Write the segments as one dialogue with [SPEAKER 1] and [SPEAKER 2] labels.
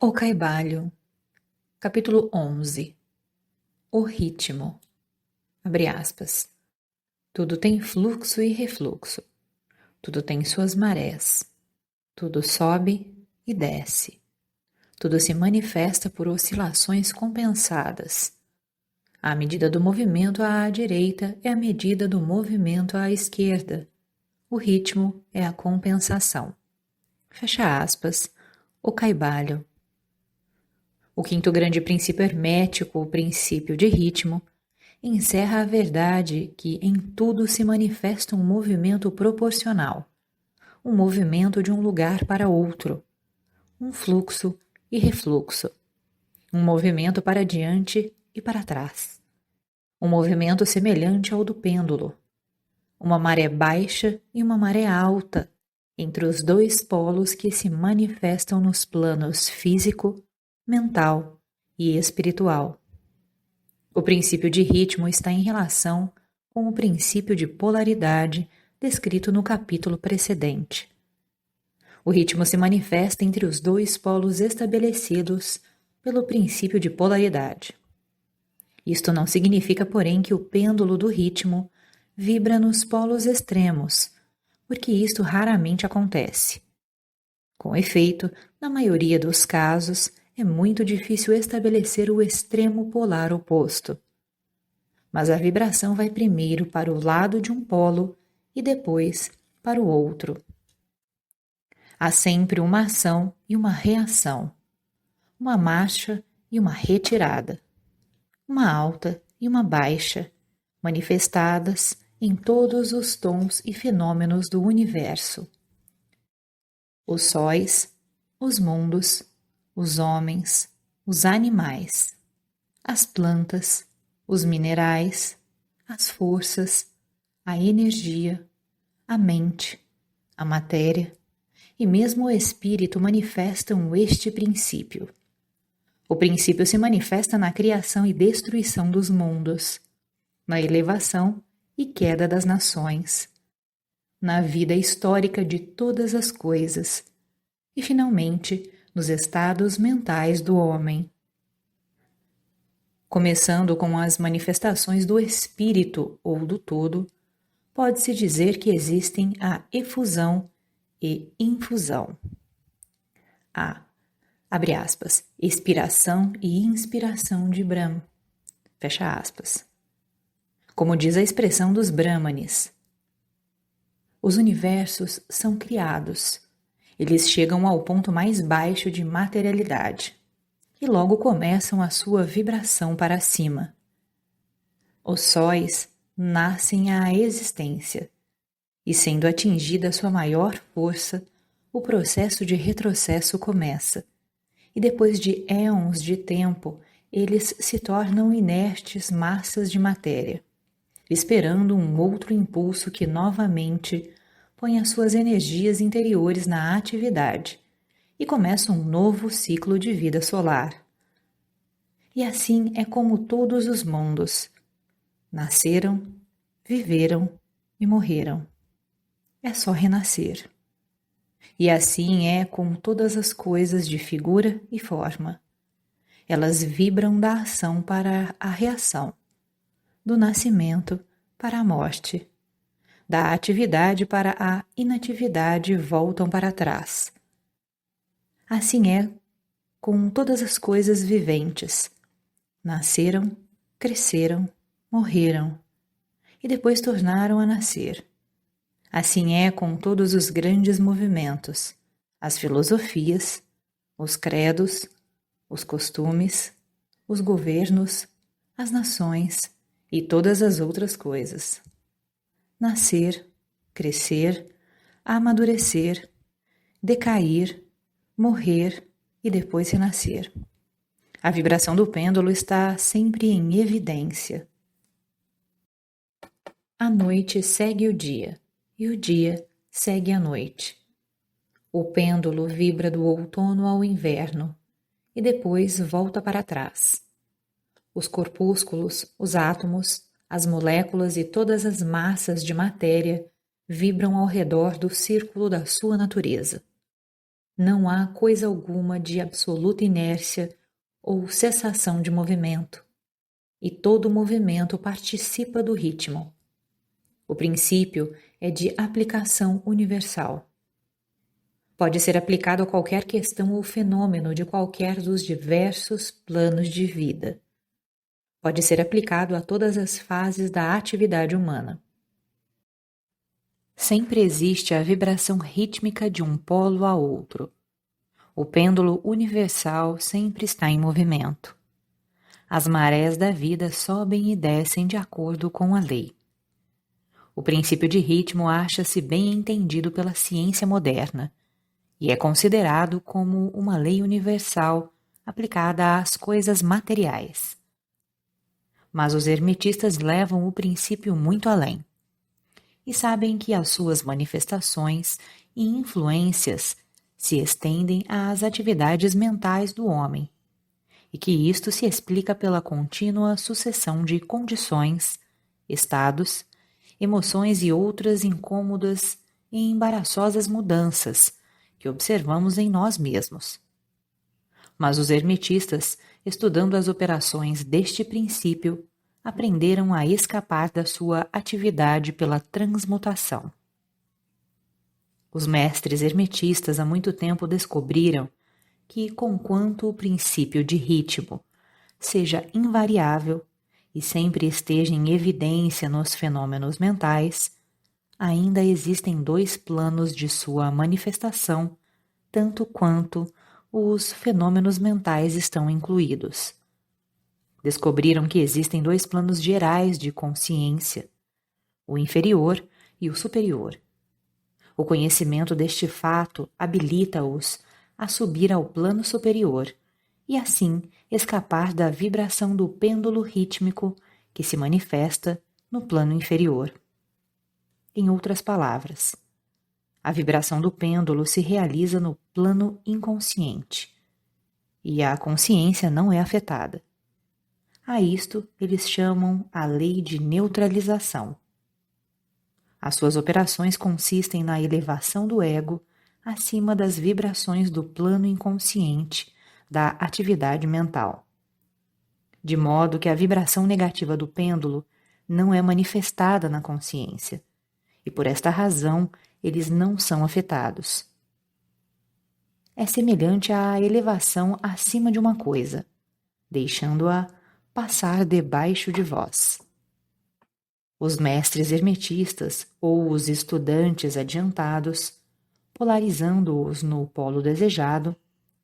[SPEAKER 1] O Caibalho, capítulo 11. O ritmo. Abre aspas. Tudo tem fluxo e refluxo. Tudo tem suas marés. Tudo sobe e desce. Tudo se manifesta por oscilações compensadas. A medida do movimento à direita é a medida do movimento à esquerda. O ritmo é a compensação. Fecha aspas. O Caibalho. O quinto grande princípio hermético, o princípio de ritmo, encerra a verdade que em tudo se manifesta um movimento proporcional, um movimento de um lugar para outro, um fluxo e refluxo, um movimento para diante e para trás, um movimento semelhante ao do pêndulo, uma maré baixa e uma maré alta entre os dois polos que se manifestam nos planos físico, mental e espiritual. O princípio de ritmo está em relação com o princípio de polaridade descrito no capítulo precedente. O ritmo se manifesta entre os dois polos estabelecidos pelo princípio de polaridade. Isto não significa, porém, que o pêndulo do ritmo vibra nos polos extremos, porque isto raramente acontece. Com efeito, na maioria dos casos, é muito difícil estabelecer o extremo polar oposto. Mas a vibração vai primeiro para o lado de um polo e depois para o outro. Há sempre uma ação e uma reação, uma marcha e uma retirada, uma alta e uma baixa, manifestadas em todos os tons e fenômenos do universo. Os sóis, os mundos, os homens, os animais, as plantas, os minerais, as forças, a energia, a mente, a matéria e mesmo o espírito manifestam este princípio. O princípio se manifesta na criação e destruição dos mundos, na elevação e queda das nações, na vida histórica de todas as coisas e, finalmente, nos estados mentais do homem. Começando com as manifestações do espírito ou do todo, pode-se dizer que existem a efusão e infusão. Abre aspas, expiração e inspiração de Brahma. Fecha aspas. Como diz a expressão dos Brahmanes, os universos são criados. Eles chegam ao ponto mais baixo de materialidade e logo começam a sua vibração para cima. Os sóis nascem à existência e, sendo atingida sua maior força, o processo de retrocesso começa e depois de éons de tempo eles se tornam inertes massas de matéria, esperando um outro impulso que novamente põe as suas energias interiores na atividade e começa um novo ciclo de vida solar. E assim é como todos os mundos nasceram, viveram e morreram. É só renascer. E assim é com todas as coisas de figura e forma. Elas vibram da ação para a reação, do nascimento para a morte, da atividade para a inatividade voltam para trás. Assim é com todas as coisas viventes. Nasceram, cresceram, morreram e depois tornaram a nascer. Assim é com todos os grandes movimentos, as filosofias, os credos, os costumes, os governos, as nações e todas as outras coisas. Nascer, crescer, amadurecer, decair, morrer e depois renascer. A vibração do pêndulo está sempre em evidência. A noite segue o dia e o dia segue a noite. O pêndulo vibra do outono ao inverno e depois volta para trás. Os corpúsculos, os átomos, as moléculas e todas as massas de matéria vibram ao redor do círculo da sua natureza. não há coisa alguma de absoluta inércia ou cessação de movimento, e todo movimento participa do ritmo. O princípio é de aplicação universal. Pode ser aplicado a qualquer questão ou fenômeno de qualquer dos diversos planos de vida. Pode ser aplicado a todas as fases da atividade humana. Sempre existe a vibração rítmica de um polo a outro. O pêndulo universal sempre está em movimento. As marés da vida sobem e descem de acordo com a lei. O princípio de ritmo acha-se bem entendido pela ciência moderna e é considerado como uma lei universal aplicada às coisas materiais. Mas os hermetistas levam o princípio muito além e sabem que as suas manifestações e influências se estendem às atividades mentais do homem e que isto se explica pela contínua sucessão de condições, estados, emoções e outras incômodas e embaraçosas mudanças que observamos em nós mesmos. Mas os hermetistas, estudando as operações deste princípio, aprenderam a escapar da sua atividade pela transmutação. Os mestres hermetistas há muito tempo descobriram que, conquanto o princípio de ritmo seja invariável e sempre esteja em evidência nos fenômenos mentais, ainda existem dois planos de sua manifestação, tanto quanto os fenômenos mentais estão incluídos. Descobriram que existem dois planos gerais de consciência, o inferior e o superior. O conhecimento deste fato habilita-os a subir ao plano superior e, assim, escapar da vibração do pêndulo rítmico que se manifesta no plano inferior. Em outras palavras, a vibração do pêndulo se realiza no plano inconsciente e a consciência não é afetada. A isto eles chamam a lei de neutralização. As suas operações consistem na elevação do ego acima das vibrações do plano inconsciente da atividade mental, de modo que a vibração negativa do pêndulo não é manifestada na consciência, e por esta razão eles não são afetados. É semelhante à elevação acima de uma coisa, deixando-a passar debaixo de vós. Os mestres hermetistas ou os estudantes adiantados, polarizando-os no polo desejado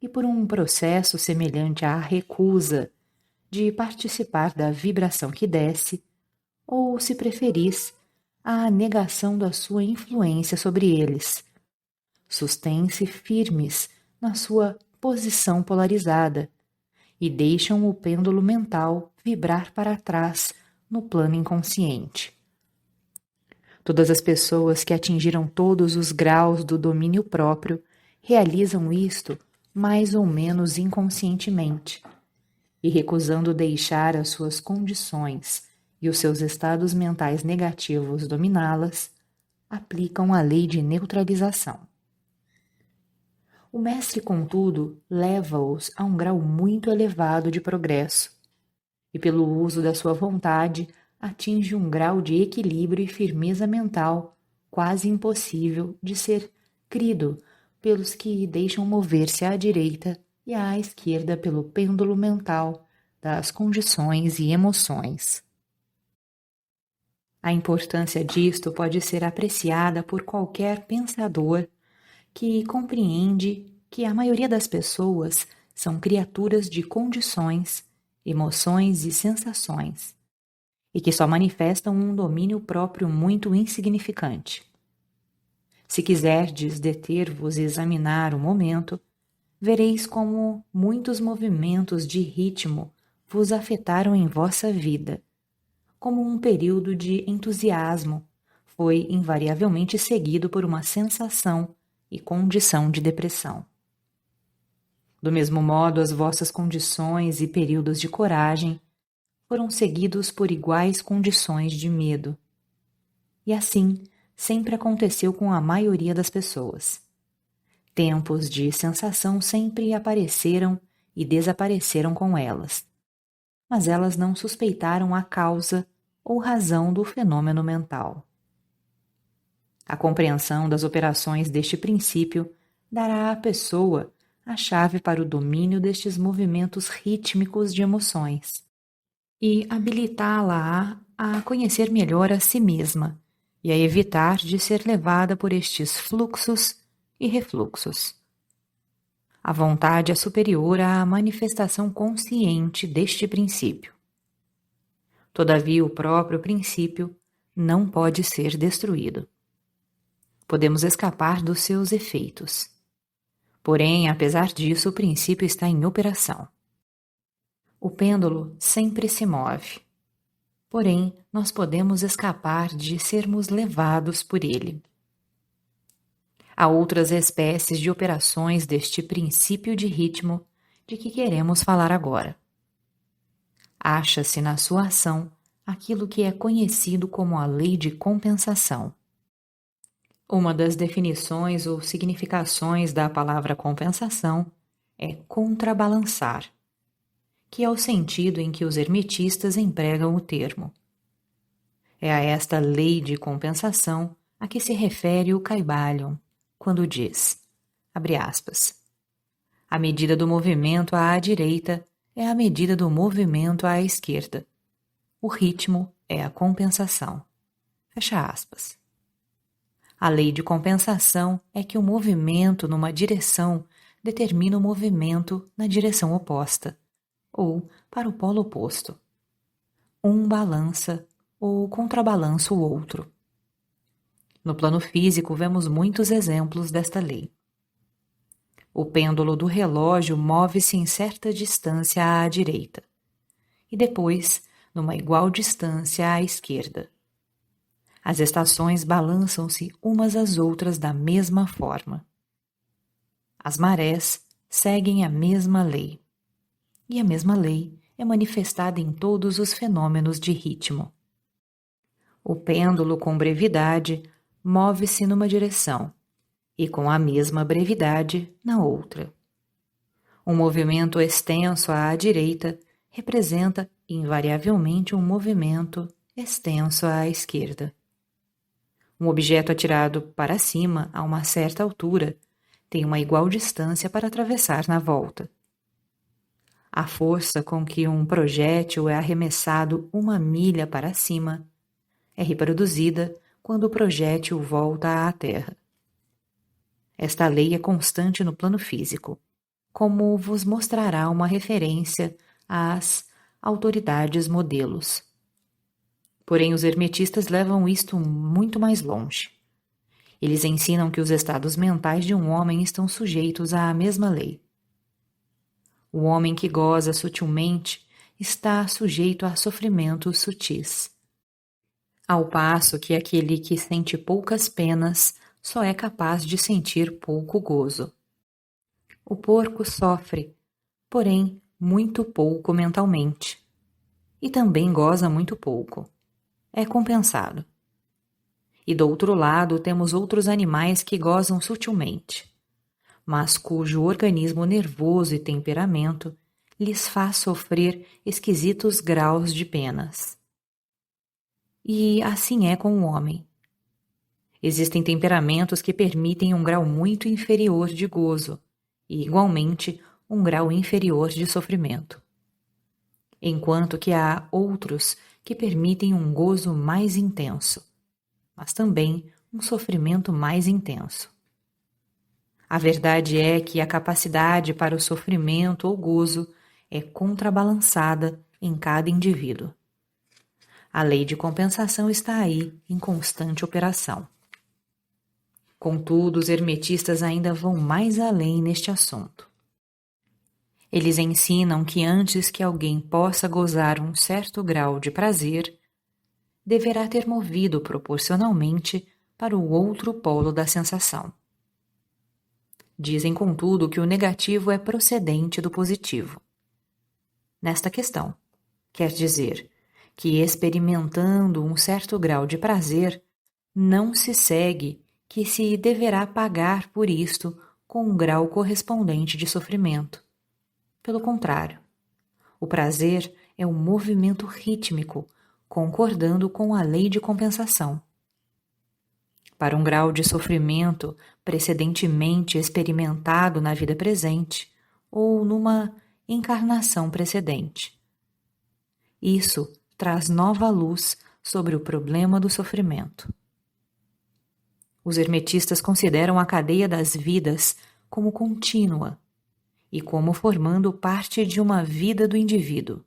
[SPEAKER 1] e por um processo semelhante à recusa de participar da vibração que desce, ou, se preferis, à negação da sua influência sobre eles. Sustêm-se firmes na sua posição polarizada e deixam o pêndulo mental vibrar para trás no plano inconsciente. Todas as pessoas que atingiram todos os graus do domínio próprio realizam isto mais ou menos inconscientemente, e recusando deixar as suas condições e os seus estados mentais negativos dominá-las, aplicam a lei de neutralização. O mestre, contudo, leva-os a um grau muito elevado de progresso, e pelo uso da sua vontade atinge um grau de equilíbrio e firmeza mental quase impossível de ser crido pelos que deixam mover-se à direita e à esquerda pelo pêndulo mental das condições e emoções. A importância disto pode ser apreciada por qualquer pensador que compreende que a maioria das pessoas são criaturas de condições, emoções e sensações, e que só manifestam um domínio próprio muito insignificante. Se quiserdes deter-vos e examinar o momento, vereis como muitos movimentos de ritmo vos afetaram em vossa vida, como um período de entusiasmo foi invariavelmente seguido por uma sensação e condição de depressão. Do mesmo modo, as vossas condições e períodos de coragem foram seguidos por iguais condições de medo. E assim, sempre aconteceu com a maioria das pessoas. Tempos de sensação sempre apareceram e desapareceram com elas, mas elas não suspeitaram a causa ou razão do fenômeno mental. A compreensão das operações deste princípio dará à pessoa a chave para o domínio destes movimentos rítmicos de emoções e habilitá-la a conhecer melhor a si mesma e a evitar de ser levada por estes fluxos e refluxos. A vontade é superior à manifestação consciente deste princípio. Todavia, o próprio princípio não pode ser destruído. Podemos escapar dos seus efeitos. Porém, apesar disso, o princípio está em operação. O pêndulo sempre se move. Porém, nós podemos escapar de sermos levados por ele. Há outras espécies de operações deste princípio de ritmo de que queremos falar agora. Acha-se na sua ação aquilo que é conhecido como a lei de compensação. Uma das definições ou significações da palavra compensação é contrabalançar, que é o sentido em que os hermetistas empregam o termo. É a esta lei de compensação a que se refere o Kybalion, quando diz, abre aspas, a medida do movimento à direita é a medida do movimento à esquerda. O ritmo é a compensação. Fecha aspas. A lei de compensação é que o movimento numa direção determina o movimento na direção oposta, ou para o polo oposto. Um balança ou contrabalança o outro. No plano físico, vemos muitos exemplos desta lei. O pêndulo do relógio move-se em certa distância à direita, e depois, numa igual distância à esquerda. As estações balançam-se umas às outras da mesma forma. As marés seguem a mesma lei, e a mesma lei é manifestada em todos os fenômenos de ritmo. O pêndulo com brevidade move-se numa direção e com a mesma brevidade na outra. Um movimento extenso à direita representa invariavelmente um movimento extenso à esquerda. Um objeto atirado para cima a uma certa altura tem uma igual distância para atravessar na volta. A força com que um projétil é arremessado 1 milha para cima é reproduzida quando o projétil volta à Terra. Esta lei é constante no plano físico, como vos mostrará uma referência às autoridades modelos. Porém, os hermetistas levam isto muito mais longe. Eles ensinam que os estados mentais de um homem estão sujeitos à mesma lei. O homem que goza sutilmente está sujeito a sofrimentos sutis, ao passo que aquele que sente poucas penas só é capaz de sentir pouco gozo. O porco sofre, porém, muito pouco mentalmente, e também goza muito pouco. É compensado. E do outro lado temos outros animais que gozam sutilmente, mas cujo organismo nervoso e temperamento lhes faz sofrer esquisitos graus de penas. E assim é com o homem. Existem temperamentos que permitem um grau muito inferior de gozo e, igualmente, um grau inferior de sofrimento, enquanto que há outros que permitem um gozo mais intenso, mas também um sofrimento mais intenso. A verdade é que a capacidade para o sofrimento ou gozo é contrabalançada em cada indivíduo. A lei de compensação está aí em constante operação. Contudo, os hermetistas ainda vão mais além neste assunto. Eles ensinam que antes que alguém possa gozar um certo grau de prazer, deverá ter movido proporcionalmente para o outro polo da sensação. Dizem, contudo, que o negativo é procedente do positivo. Nesta questão, quer dizer que, experimentando um certo grau de prazer, não se segue que se deverá pagar por isto com um grau correspondente de sofrimento. Pelo contrário, o prazer é um movimento rítmico, concordando com a lei de compensação. Para um grau de sofrimento precedentemente experimentado na vida presente ou numa encarnação precedente. Isso traz nova luz sobre o problema do sofrimento. Os hermetistas consideram a cadeia das vidas como contínua e como formando parte de uma vida do indivíduo,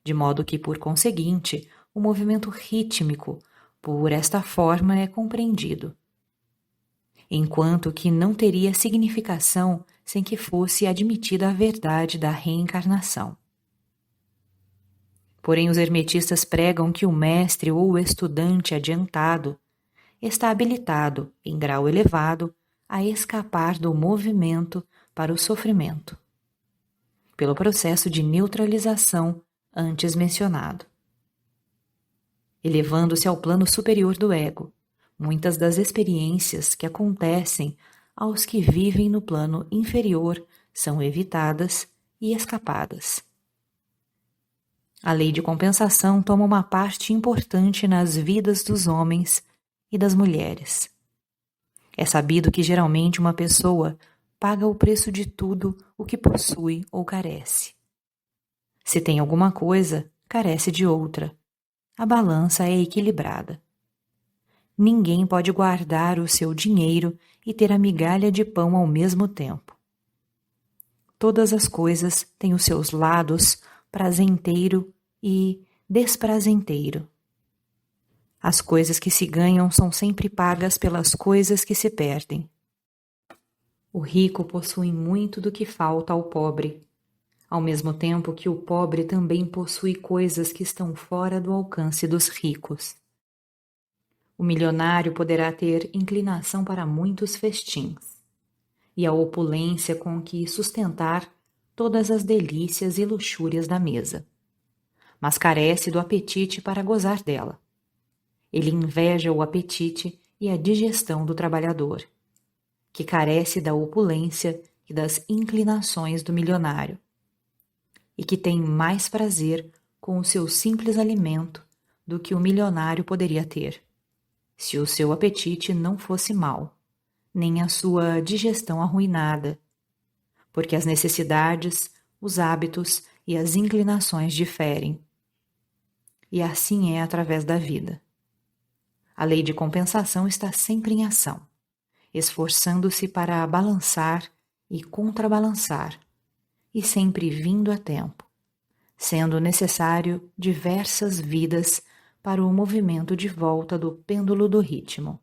[SPEAKER 1] de modo que, por conseguinte, o movimento rítmico, por esta forma, é compreendido, enquanto que não teria significação sem que fosse admitida a verdade da reencarnação. Porém, os hermetistas pregam que o mestre ou o estudante adiantado está habilitado, em grau elevado, a escapar do movimento para o sofrimento, pelo processo de neutralização antes mencionado. Elevando-se ao plano superior do ego, muitas das experiências que acontecem aos que vivem no plano inferior são evitadas e escapadas. A lei de compensação toma uma parte importante nas vidas dos homens e das mulheres. É sabido que geralmente uma pessoa paga o preço de tudo o que possui ou carece. Se tem alguma coisa, carece de outra. A balança é equilibrada. Ninguém pode guardar o seu dinheiro e ter a migalha de pão ao mesmo tempo. Todas as coisas têm os seus lados prazenteiro e desprazenteiro. As coisas que se ganham são sempre pagas pelas coisas que se perdem. O rico possui muito do que falta ao pobre, ao mesmo tempo que o pobre também possui coisas que estão fora do alcance dos ricos. O milionário poderá ter inclinação para muitos festins, e a opulência com que sustentar todas as delícias e luxúrias da mesa, mas carece do apetite para gozar dela. Ele inveja o apetite e a digestão do trabalhador, que carece da opulência e das inclinações do milionário, e que tem mais prazer com o seu simples alimento do que o milionário poderia ter, se o seu apetite não fosse mau, nem a sua digestão arruinada, porque as necessidades, os hábitos e as inclinações diferem. E assim é através da vida. A lei de compensação está sempre em ação, esforçando-se para balançar e contrabalançar, e sempre vindo a tempo, sendo necessário diversas vidas para o movimento de volta do pêndulo do ritmo.